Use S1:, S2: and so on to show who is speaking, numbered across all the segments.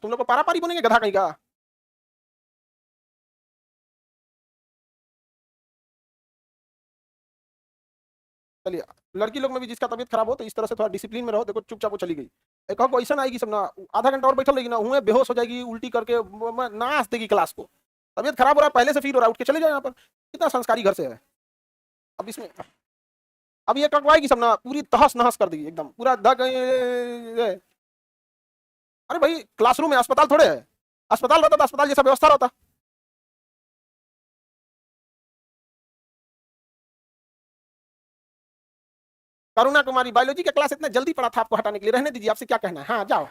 S1: तुम लोग को पारा पारी बोलेंगे गधा कहीं का। चलिए, लड़की लोग में भी जिसका तबीयत खराब हो तो इस तरह से थोड़ा डिसिप्लिन में रहो। देखो चुपचाप वो चली गई, एक को ऐसा आएगी सब ना, आधा घंटा और बैठल रहेगी ना, हुए बेहोश हो जाएगी, उल्टी करके नाच देगी क्लास को। तबीयत खराब हो रहा है पहले से, फील हो रहा है, उठ के चले जाओ यहाँ पर। कितना संस्कारी घर से है। अब इसमें अब ये कटवाएगी सब ना, पूरी तहस नहस कर देगी एकदम, पूरा धक अरे भाई क्लासरूम में, अस्पताल थोड़े है। अस्पताल रहता तो अस्पताल जैसा व्यवस्था रहता। करुणा कुमारी बायोलॉजी का क्लास इतना जल्दी पड़ा था आपको हटाने के लिए, रहने दीजिए, आपसे क्या कहना है, हाँ जाओ।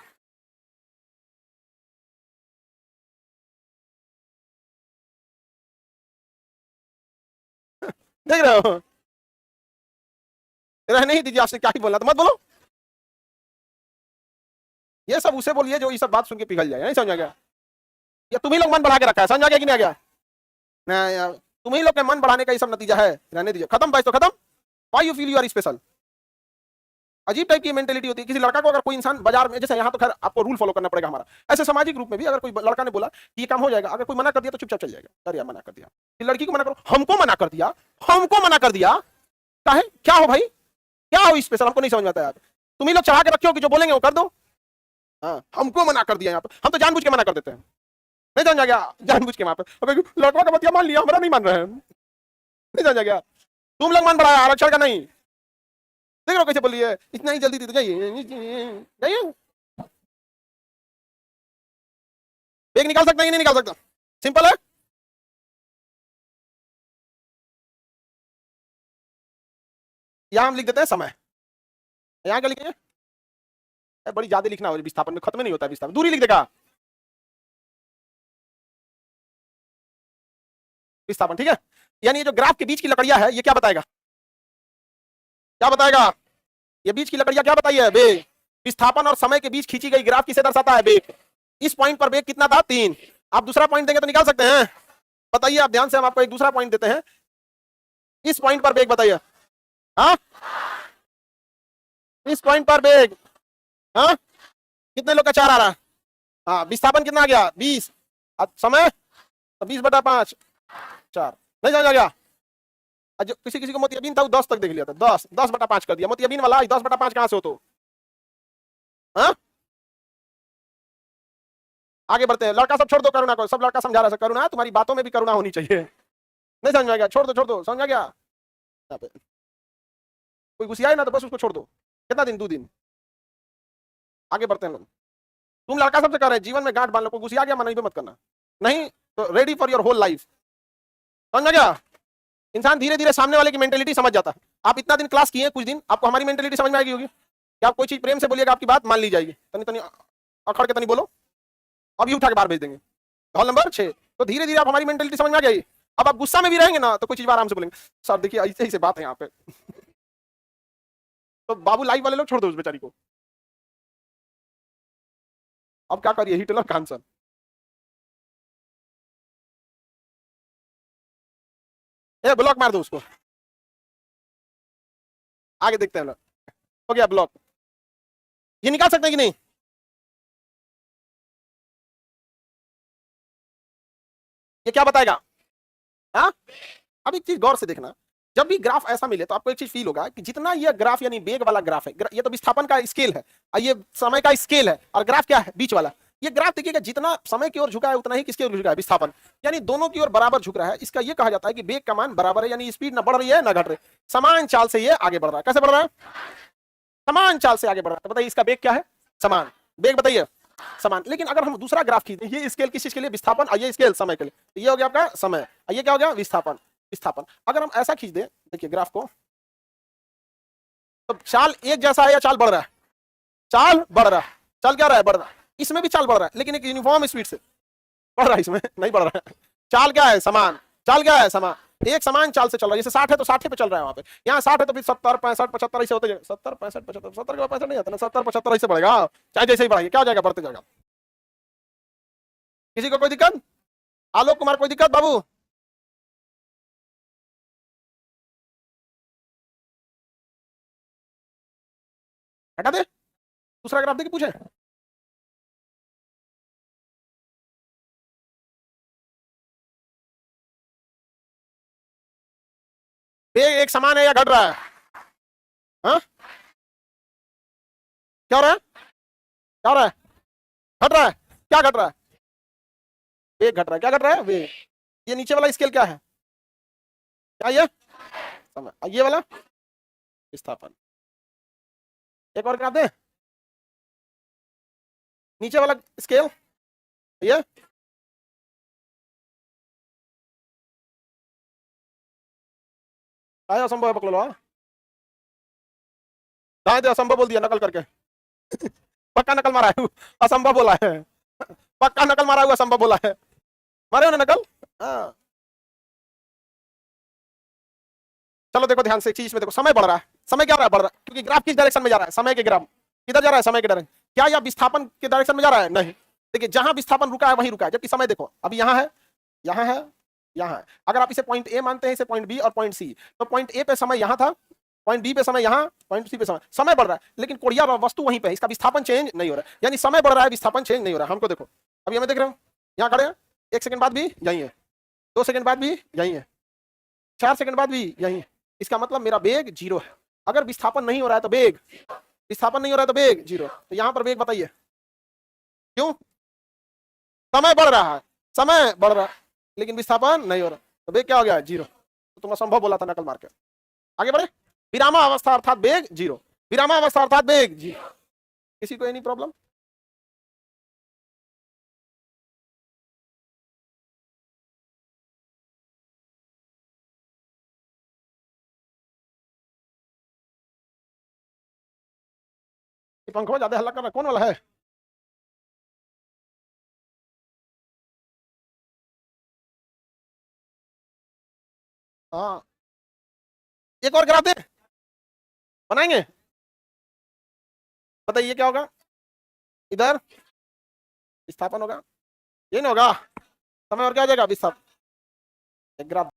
S1: देख रहे हो, रहने ही दीजिए, आपसे क्या ही बोलना, तो मत बोलो। ये सब उसे बोलिए जो ये सब बात सुन के पिघल जाए, नहीं समझ आ गया। ये तुम ही लोग मन बढ़ा के रखा है, समझ आ गया कि नहीं आ गया। ना यार, तुम ही लोग के मन बढ़ाने का ये सब नतीजा है, रहने दीजिए, खत्म बात तो खत्म। Why you feel you are special. अजीब टाइप की मेंटेलिटी होती है किसी लड़का को, अगर कोई इंसान बाजार में, जैसे यहाँ तो खैर आपको रूल फॉलो करना पड़ेगा हमारा, ऐसे सामाजिक रूप में भी अगर कोई लड़का ने बोला कि ये काम हो जाएगा, अगर कोई मना कर दिया तो चुपचाप चल जाएगा। अरे यार मना कर दिया, कि लड़की को मना करो, हमको मना कर दिया, हमको मना कर दिया, काहे क्या हो भाई, क्या हो स्पेशल, हमको नहीं समझ में आता यार। तुम ही लोग चढ़ा के रखे हो कि जो बोलेंगे वो कर दो। हाँ, हमको मना कर दिया यहाँ पे, हम तो जानबूझ के मना कर देते हैं, नहीं समझ आ गया, जानबूझ के वहां पे लड़का का बतिया मान लिया, हमारा नहीं मान रहे हैं, नहीं समझ आ गया। तुम लोग मान बढ़ाया आरक्षण का नहीं। देख लो कैसे बोलिए, इतना ही जल्दी दे जाइए जाइए। बेग निकाल सकते हैं नहीं निकाल सकता, सिंपल है। यहां हम लिख देते हैं समय, यहां क्या लिखेंगे, बड़ी ज्यादा लिखना हो विस्थापन में, खत्म नहीं होता है विस्थापन, दूरी लिख देगा, विस्थापन ठीक है। यानी ये जो ग्राफ के बीच की लकड़ियां है, ये क्या बताएगा, क्या बताएगा, ये बीच की लकड़ियां क्या बताइए, बेग। विस्थापन और समय के बीच खींची गई ग्राफ किसे दर्शाता है, बेग। इस पॉइंट पर बेग कितना था, 3। आप दूसरा पॉइंट देंगे तो निकाल सकते हैं। बताइए आप ध्यान से, हम आपको एक दूसरा पॉइंट देते हैं, इस पॉइंट पर बेग बताइए। हाँ, इस पॉइंट पर बेग, हाँ, कितने लोग का 4 आ रहा है। हाँ, विस्थापन कितना आ गया, 20। समय तो 20/5, 4, नहीं समझ आ गया। जो किसी किसी को मोतियाबिंद था वो 10 तक देख लिया था, 10/5 कर दिया, मोतियाबिंद वाला 10/5 कहां से हो तो। हाँ, आगे बढ़ते हैं, लड़का सब छोड़ दो, करुणा को, सब लड़का समझा रहा है, करुणा तुम्हारी बातों में भी करुणा होनी चाहिए। नहीं समझ में आ गया, छोड़ दो, समझ आ गया। कोई गुस्सियाए ना तो बस उसको छोड़ दो। कितना दिन, 2 दिन। आगे बढ़ते हैं लोग। तुम लड़का सबसे कह रहे हैं जीवन में गांठ बांध लो, कोई गुस्सिया गया मना मत करना, नहीं तो ready for your whole life. समझ गया। इंसान धीरे धीरे सामने वाले की मेंटेलिटी समझ जाता है। आप इतना दिन क्लास किए, कुछ दिन आपको हमारी मेंटेलिटी समझ में आएगी होगी कि आप कोई चीज प्रेम से बोलिएगा आपकी बात मान ली जाएगी, तनी तनी अखड़ के तनी बोलो, अभी उठा के बाहर भेज देंगे। Hall number 6। तो धीरे धीरे आप हमारी मेंटेलिटी समझ में आ गई। अब आप गुस्सा में भी रहेंगे ना तो कोई चीज आराम से बोलेंगे, सर देखिए ऐसे ऐसे बात है यहाँ पे। तो बाबू लाइव वाले लोग छोड़ दो उस बेचारी को। अब क्या करिए, हिटलर का आंसर। ए ब्लॉक मार दो उसको। आगे देखते हैं लोग। हो गया ब्लॉक। ये निकाल सकते हैं कि नहीं। ये क्या बताएगा। हाँ, अब एक चीज गौर से देखना, जब भी ग्राफ ऐसा मिले तो आपको एक चीज फील होगा कि जितना ये ग्राफ यानी बेग वाला ग्राफ है, ये तो विस्थापन का स्केल है और ये समय का स्केल है, और ग्राफ क्या है, बीच वाला। ये ग्राफ देखिएगा जितना समय की ओर झुका है उतना ही किसकी ओर झुका है, विस्थापन। यानी दोनों की ओर बराबर झुक रहा है। इसका ये कहा जाता है कि बेग का मान बराबर है, यानी स्पीड ना बढ़ रही है ना घट रही, समान चाल से ये आगे बढ़ रहा है। कैसे बढ़ रहा है, समान चाल से आगे बढ़ रहा है। तो बताइए इसका बेग क्या है, समान। बेग बताइए समान। लेकिन अगर हम दूसरा ग्राफ खींचते, ये स्केल किस चीज के लिए, विस्थापन, और ये स्केल समय के लिए, तो ये हो गया आपका समय, और ये क्या हो गया, विस्थापन। विस्थापन अगर हम ऐसा खींच दें, देखिए ग्राफ को, तो चाल एक जैसा है या चाल बढ़ रहा है, चाल बढ़ रहा है, चाल क्या रहा है, बढ़ रहा है। इसमें भी चाल बढ़ रहा है लेकिन एक यूनिफॉर्म स्पीड से बढ़ रहा है, इसमें नहीं बढ़ रहा है। चाल क्या है, समान। चाल क्या है, समान, एक समान चाल से चल रहा है। जैसे 60 है तो 60 पे चल रहा है, वहां पे यहाँ 60 है तो फिर 70 65 75 ऐसे होते जाएगा, 70 65 75, 70 के बाद 65 नहीं आता ना, 70 75 ऐसे बढ़ेगा, चाहे जैसे ही बढ़ाइए क्या हो जाएगा, बढ़ते जाएगा। किसी को कोई दिक्कत, आलोक कुमार कोई दिक्कत बाबू। हटा दे, दूसरा ग्राफ देखिए पूछे। वेग एक समान है या घट रहा है? हाँ, क्या हो रहा है? क्या हो रहा है? घट रहा है। क्या घट रहा है? वेग घट रहा है। क्या घट रहा है? वेग। ये नीचे वाला स्केल क्या है? क्या ये? समय। ये वाला विस्थापन। एक और ग्राफ दे। नीचे वाला स्केल ये आया असंभव है, पकड़ लो। दाएं दे, असंभव बोल दिया नकल करके। पक्का नकल मारा है, असंभव बोला है। पक्का नकल मारा हुआ, असंभव बोला है। मारे हो ना नकल? हाँ। चलो देखो ध्यान से एक चीज में देखो, समय बढ़ रहा है। समय क्या हो रहा है? बढ़ रहा है, क्योंकि ग्राफ किस डायरेक्शन में जा रहा है? समय के ग्राफ किधर जा रहा है? समय के डायरेक्शन। क्या यह विस्थापन के डायरेक्शन में जा रहा है? नहीं। देखिए जहां विस्थापन रुका है वहीं रुका है, जबकि समय देखो अभी यहाँ है, यहाँ है, यहाँ है। अगर आप इसे पॉइंट ए मानते हैं, इसे पॉइंट बी और पॉइंट सी, तो पॉइंट ए पे समय यहाँ था, पॉइंट बी पे समय यहाँ, पॉइंट सी पे समय। समय बढ़ रहा है लेकिन कोरिया वस्तु वहीं पे है, इसका विस्थापन चेंज नहीं हो रहा है। यानी समय बढ़ रहा है, विस्थापन चेंज नहीं हो रहा है। हमको देखो अभी हमें देख रहे हो, यहाँ खड़े हैं, 1 सेकंड बाद भी यहीं है, 2 सेकंड बाद भी यहीं है, 4 सेकंड बाद भी यहीं है। इसका मतलब मेरा वेग 0 है। अगर विस्थापन नहीं हो रहा है तो वेग, विस्थापन नहीं हो रहा है तो वेग 0। तो यहां पर वेग बताइए क्यों? समय बढ़ रहा है, समय बढ़ रहा है लेकिन विस्थापन नहीं हो रहा, तो वेग क्या हो गया? 0। तो तुम असंभव बोला था नकल मार के। आगे बढ़े। विरामावस्था अर्थात वेग 0। विरामावस्था अर्थात वेग 0। किसी को एनी प्रॉब्लम? पंखा ज्यादा हल्ला कर रहा, कौन वाला है? हाँ, एक और ग्राफ दे, बनाएंगे। बताइए क्या होगा? इधर विस्थापन होगा, ये नहीं होगा समय, और क्या हो जाएगा? विस्थापन। एक ग्राफ